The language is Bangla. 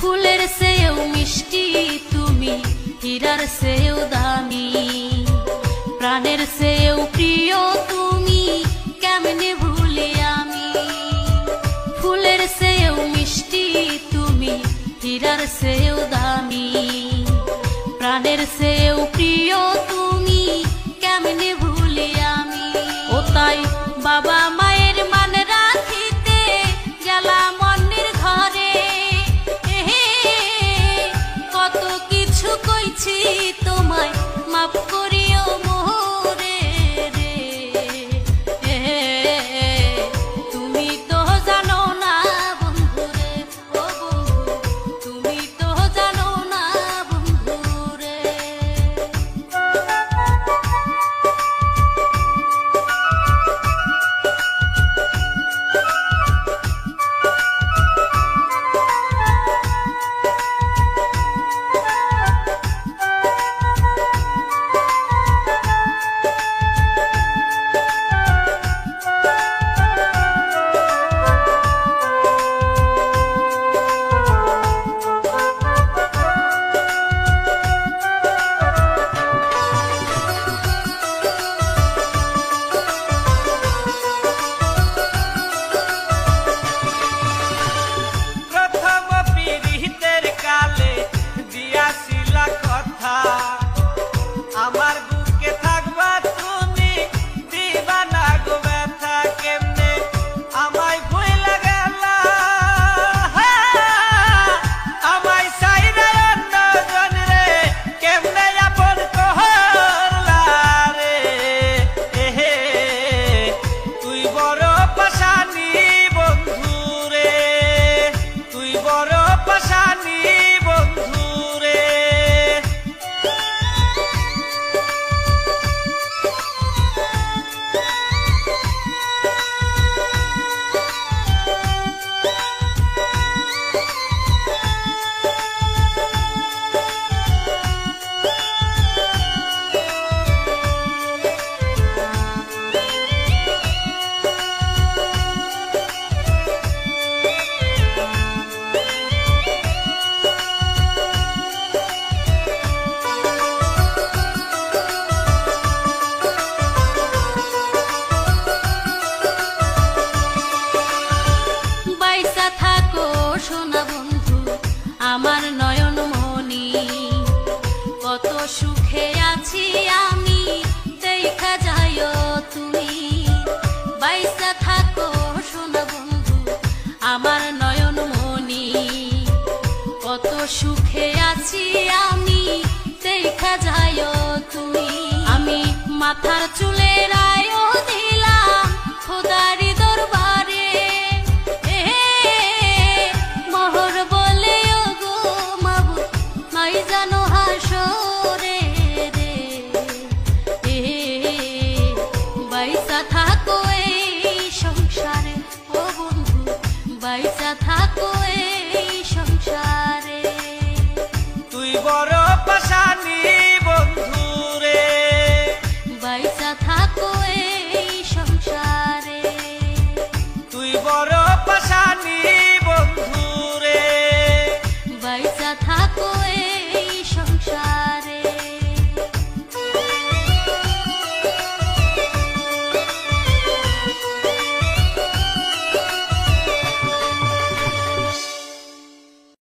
ফুলের চেয়েও মিষ্টি তুমি, হীরার চেয়েও দামি, প্রাণের চেয়েও প্রিয় তুমি, কেমনে ভুলি আমি। ফুলের চেয়েও মিষ্টি তুমি, হীরার চেয়েও দামি, প্রাণের চেয়েও প্রিয় তুমি, কেমনে ভুলি আমি। ও তাই বাবা মায়ের মান রাখিতে গেলাম অন্যের ঘরে, কত কিছু কইছি তোমায়, মাফ করিও মোরে রে। তুমি তো জানো না বন্ধু রে, ও বন্ধু তুমি তো জানো না বন্ধু রে। আমার নয়ন মনি, কত সুখে আছি আমি, দেখা যাইও তুমি। বাইসা থাকো সোনা বন্ধু আমার নয়ন মনি, কত সুখে আছি আমি, দেখা যাইও তুমি। আমি মাথার চুলের আয়োজন